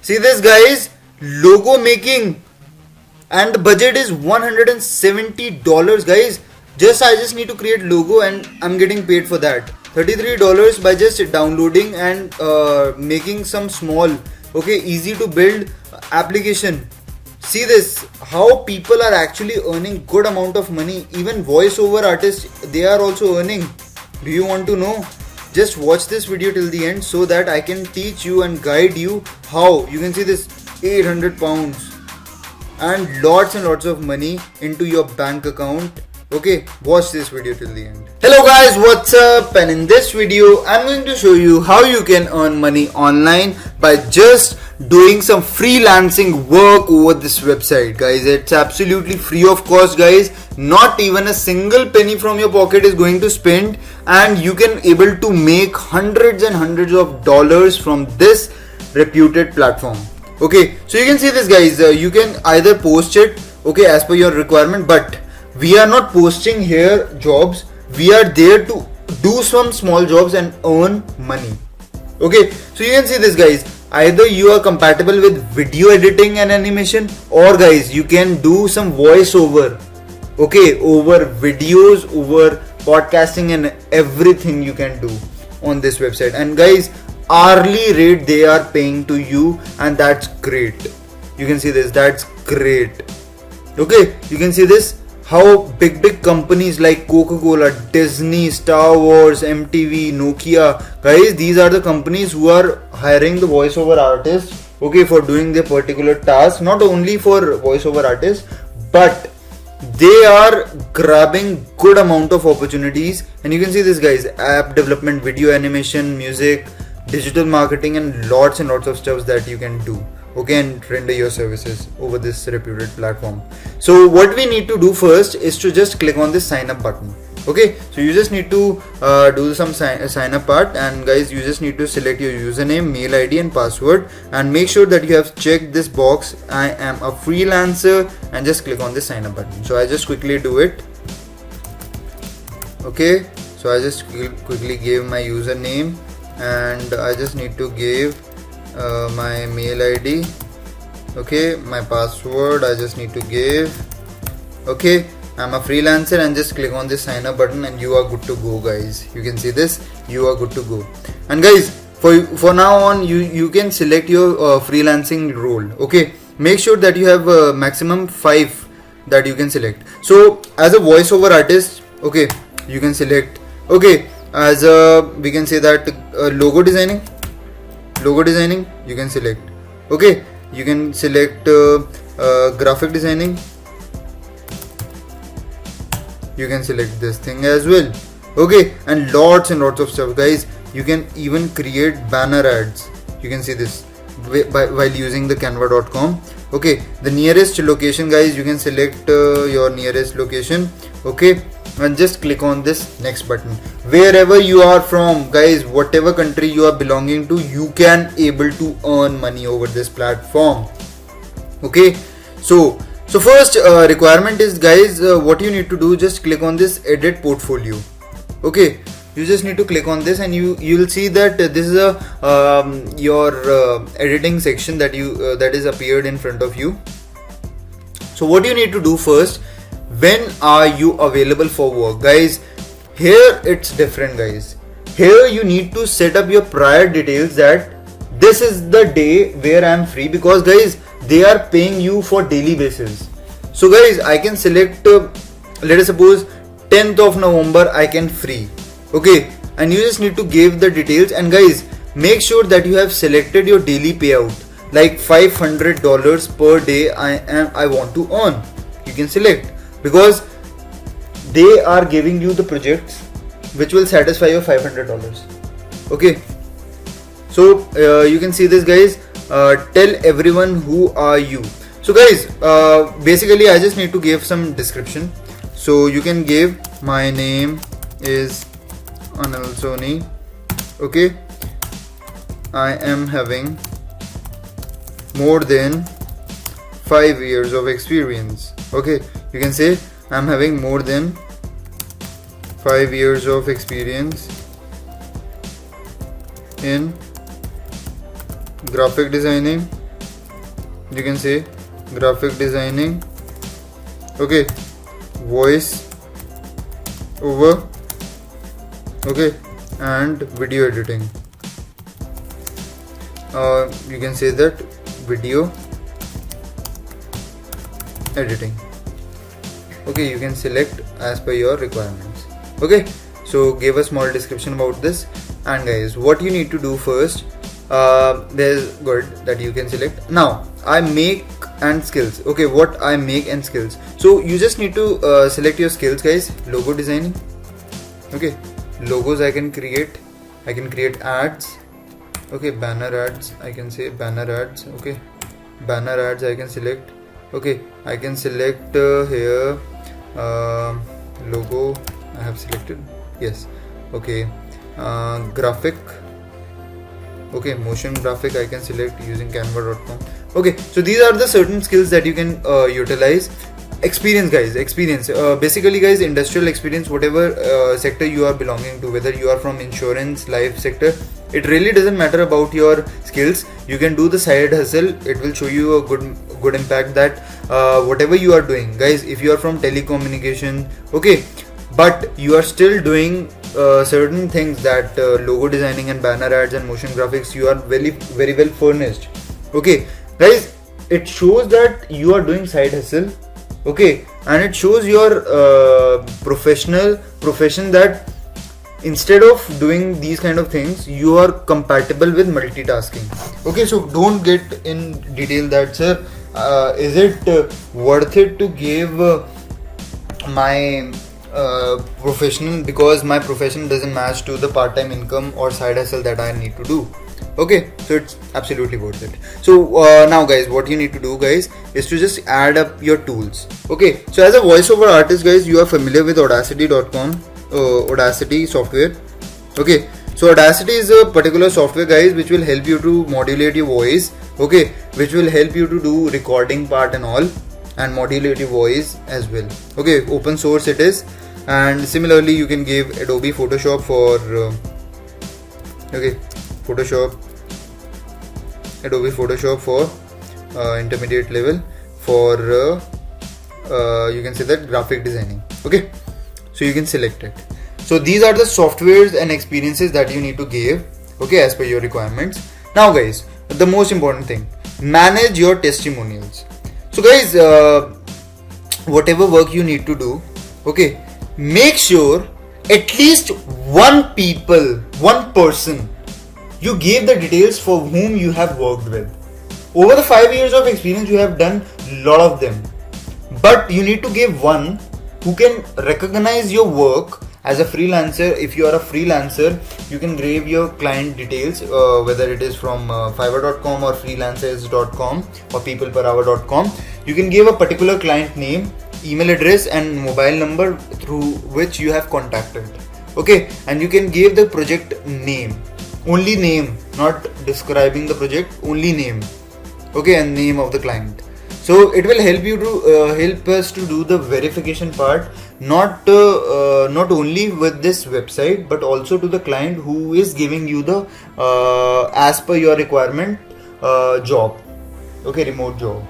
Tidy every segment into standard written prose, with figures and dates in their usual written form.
See this, guys, logo making, and the budget is $170, guys. I just need to create logo and I'm getting paid for that. $33 by just downloading and making some small, okay, easy to build application. See this, how people are actually earning good amount of money. Even voiceover artists, they are also earning. Do you want to know? Just watch this video till the end so that I can teach you and guide you how. You can see this, 800 pounds and lots of money into your bank account. Okay, watch this video till the end. Hello guys, what's up? And in this video I'm going to show you how you can earn money online by just doing some freelancing work over this website, guys. It's absolutely free of cost, guys. Not even a single penny from your pocket is going to spend, and you can able to make hundreds and hundreds of dollars from this reputed platform. Okay, so you can see this, guys. You can either post it, okay, as per your requirement, but we are not posting here jobs. We are there to do some small jobs and earn money. Okay, so you can see this, guys. Either you are compatible with video editing and animation, or guys, you can do some voiceover, okay, over videos, over podcasting, and everything you can do on this website. And guys, hourly rate they are paying to you, and that's great. You can see this, that's great. Okay, you can see this, how big companies like Coca-Cola, Disney, Star Wars, MTV, Nokia, guys, these are the companies who are hiring the voiceover artists, okay, for doing their particular task. Not only for voiceover artists, but they are grabbing good amount of opportunities. And you can see this, guys, app development, video animation, music, digital marketing, and lots of stuff that you can do, okay, and render your services over this reputed platform. So what we need to do first is to just click on this sign up button. Okay, so you just need to do some sign up part, and guys, you just need to select your username, mail ID, and password, and make sure that you have checked this box, I am a freelancer, and just click on this sign up button. So I just quickly do it. Okay, so I just quickly gave my username, and I just need to give my mail ID. Okay, my password I just need to give. Okay, I'm a freelancer, and just click on this sign up button, and you are good to go, guys. You can see this, you are good to go. And guys, for now on, you can select your freelancing role. Okay, make sure that you have maximum 5 that you can select. So as a voiceover artist, okay, you can select, okay, as a, we can say that logo designing, you can select. Okay, you can select graphic designing, you can select this thing as well. Okay, and lots of stuff, guys. You can even create banner ads. You can see this while using the canva.com. okay, the nearest location, guys, you can select your nearest location. Okay, and just click on this next button. Wherever you are from, guys, whatever country you are belonging to, you can able to earn money over this platform. Okay, so first requirement is, guys, what you need to do, just click on this edit portfolio. Okay, you just need to click on this, and you'll see that this is a your editing section that that is appeared in front of you. So what you need to do first, when are you available for work, guys? Here it's different, guys. Here you need to set up your prior details that this is the day where I'm free, because guys, they are paying you for daily basis. So guys, I can select let us suppose 10th of November I can free. Okay, and you just need to give the details, and guys, make sure that you have selected your daily payout, like $500 per day I want to earn. You can select, because they are giving you the projects which will satisfy your $500. Okay, so you can see this, guys. Tell everyone who are you. So guys, basically I just need to give some description. So you can give, my name is Anil Soni. Okay, I am having more than 5 years of experience. Okay, you can say I'm having more than 5 years of experience in graphic designing, you can say graphic designing, okay, voice over, okay, and video editing. You can say that video editing. Okay, you can select as per your requirements. Okay, so give a small description about this. And guys, what you need to do first, there's good that you can select. Now I make and skills. Okay, what I make and skills. So you just need to select your skills, guys. Logo designing. Okay, logos I can create ads. Okay, banner ads, I can say banner ads. Okay, banner ads I can select. Okay, I can select here logo I have selected. Yes. Okay, graphic. Okay, motion graphic I can select using canva.com. Okay, so these are the certain skills that you can utilize. Experience, guys, experience, basically guys, industrial experience, whatever sector you are belonging to, whether you are from insurance, life sector, it really doesn't matter about your skills. You can do the side hustle. It will show you a good impact that whatever you are doing, guys, if you are from telecommunication, okay, but you are still doing certain things that logo designing and banner ads and motion graphics, you are very well furnished. Okay guys, it shows that you are doing side hustle. Okay, and it shows your profession, that instead of doing these kind of things, you are compatible with multitasking. Okay, so don't get in detail that, sir, is it worth it to give my profession, because my profession doesn't match to the part-time income or side hustle that I need to do. Okay, so it's absolutely worth it. So now guys, what you need to do, guys, is to just add up your tools. Okay, so as a voiceover artist, guys, you are familiar with audacity.com, Audacity software. Okay, so Audacity is a particular software, guys, which will help you to modulate your voice. Okay, which will help you to do recording part and all, and modulate your voice as well. Okay, open source it is. And similarly, you can give Adobe Photoshop for Adobe Photoshop for intermediate level, for you can say that graphic designing. Okay, so you can select it. So these are the softwares and experiences that you need to give, okay, as per your requirements. Now guys, the most important thing, manage your testimonials. So guys, whatever work you need to do, okay, make sure at least one person you gave the details for whom you have worked with. Over the 5 years of experience, you have done a lot of them, but you need to give one who can recognize your work as a freelancer. If you are a freelancer, you can give your client details, whether it is from fiverr.com or freelancers.com or peopleperhour.com. You can give a particular client name, email address and mobile number through which you have contacted. Okay, and you can give the project name, only name, not describing the project, only name. Okay, and name of the client. So it will help you to help us to do the verification part, not only with this website, but also to the client who is giving you the as per your requirement job. Okay, remote job.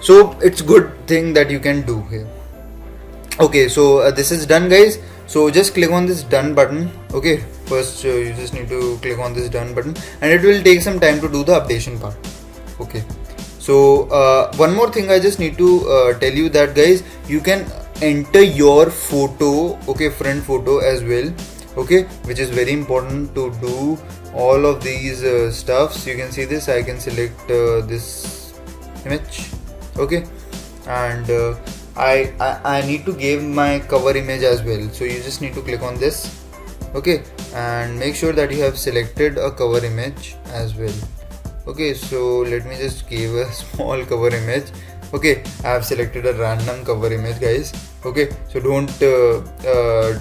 So it's good thing that you can do here. Okay, so this is done, guys. So just click on this done button. Okay, first you just need to click on this done button, and it will take some time to do the updation part. Okay, so one more thing I just need to tell you that, guys, you can enter your photo, okay, front photo as well, okay, which is very important to do all of these stuffs. You can see this, I can select this image, okay, and I need to give my cover image as well. So you just need to click on this, okay, and make sure that you have selected a cover image as well. Okay, so let me just give a small cover image. Okay, I have selected a random cover image, guys. Okay, so don't tell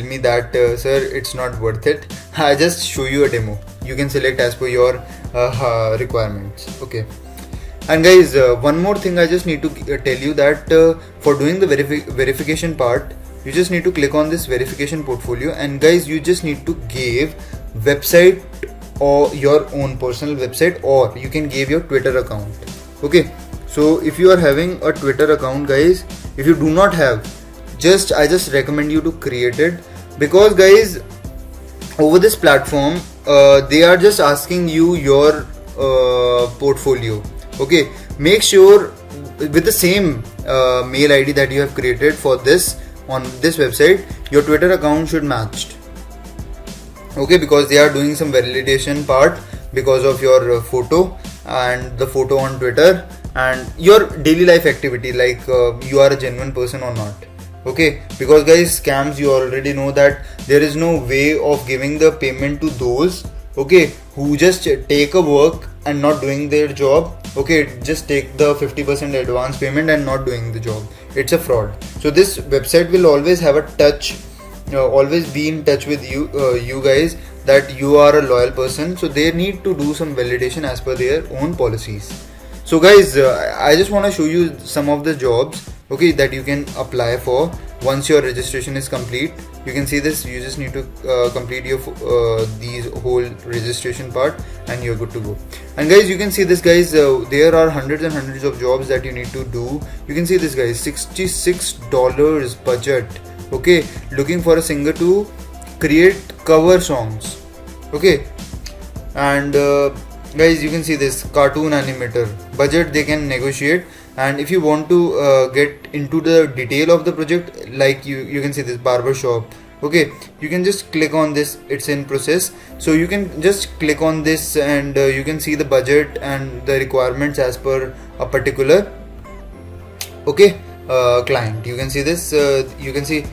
me that sir, it's not worth it. I just show you a demo. You can select as per your requirements. Okay, and guys, one more thing I just need to tell you that for doing the verification part, you just need to click on this verification portfolio, and guys, you just need to give website or your own personal website, or you can give your Twitter account. Okay, so if you are having a Twitter account, guys, if you do not have, I just recommend you to create it, because guys, over this platform they are just asking you your portfolio. Okay, make sure with the same mail ID that you have created for this on this website, your Twitter account should match. Okay, because they are doing some validation part because of your photo and the photo on Twitter and your daily life activity, like you are a genuine person or not. Okay, because guys, scams, you already know that there is no way of giving the payment to those, okay, who just take a work and not doing their job. Okay, just take the 50% advance payment and not doing the job. It's a fraud. So this website will always have a touch, always be in touch with you, you guys, that you are a loyal person. So they need to do some validation as per their own policies. So guys, I just want to show you some of the jobs, okay, that you can apply for once your registration is complete. You can see this, you just need to complete your these whole registration part and you're good to go. And guys, you can see this, guys, there are hundreds and hundreds of jobs that you need to do. You can see this, guys, $66 budget. Okay, looking for a singer to create cover songs. Okay, and guys, you can see this, cartoon animator, budget they can negotiate. And if you want to get into the detail of the project, like you can see this, barber shop. Okay, you can just click on this, it's in process. So you can just click on this and you can see the budget and the requirements as per a particular, okay, client. You can see this, you can see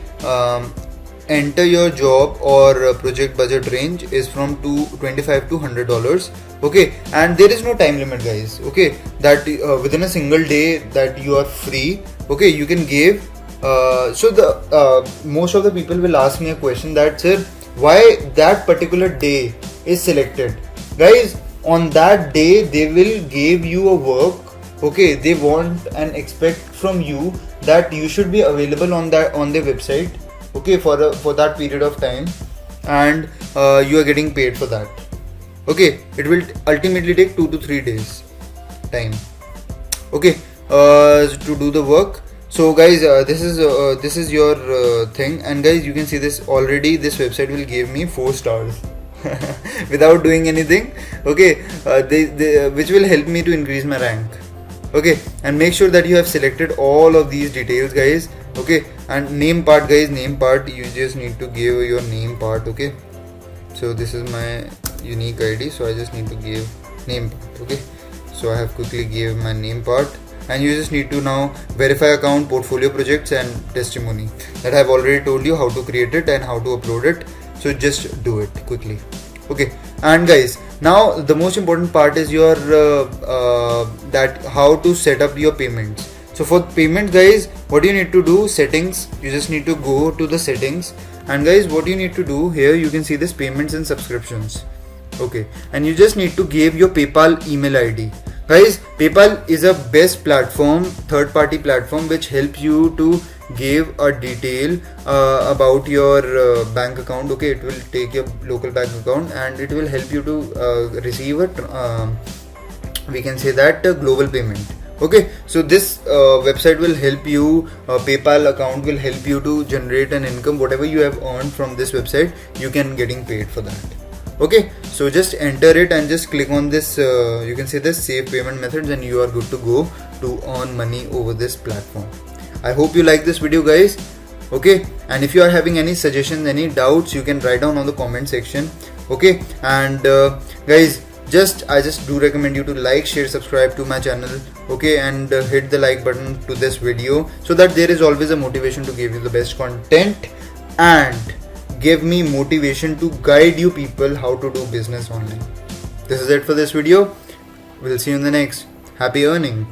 enter your job or project budget range is from $25 to $100. Okay, and there is no time limit, guys. Okay, that within a single day that you are free, okay, you can give. So the most of the people will ask me a question that, sir, why that particular day is selected? Guys, on that day they will give you a work. Okay, they want and expect from you that you should be available on their website, okay, for that period of time, and you are getting paid for that. Okay, it will ultimately take 2 to 3 days time, okay, to do the work. So guys, this is your thing. And guys, you can see this already, this website will give me 4 stars without doing anything. Okay, which will help me to increase my rank. Okay, and make sure that you have selected all of these details, guys. Okay, and name part, guys, name part, you just need to give your name part. Okay, so this is my unique ID, so I just need to give name part. Okay, so I have quickly gave my name part, and you just need to now verify account, portfolio projects, and testimony. That I have already told you how to create it and how to upload it, so just do it quickly. Okay, and guys, now the most important part is your that how to set up your payments. So for payment, guys, what you need to do, settings, you just need to go to the settings, and guys, what you need to do here, you can see this payments and subscriptions. Okay, and you just need to give your PayPal email ID. Guys, PayPal is a best platform, third party platform, which helps you to give a detail about your bank account. Okay, it will take your local bank account and it will help you to receive it, we can say that global payment. Okay, so this website will help you, PayPal account will help you to generate an income. Whatever you have earned from this website, you can getting paid for that. Okay, so just enter it and just click on this, you can say this save payment methods, and you are good to go to earn money over this platform. I hope you like this video, guys. Okay, and if you are having any suggestions, any doubts, you can write down on the comment section. Okay, and guys, I just do recommend you to like, share, subscribe to my channel. Okay, and hit the like button to this video, so that there is always a motivation to give you the best content and give me motivation to guide you people how to do business online. This is it for this video. We'll see you in the next. Happy earning.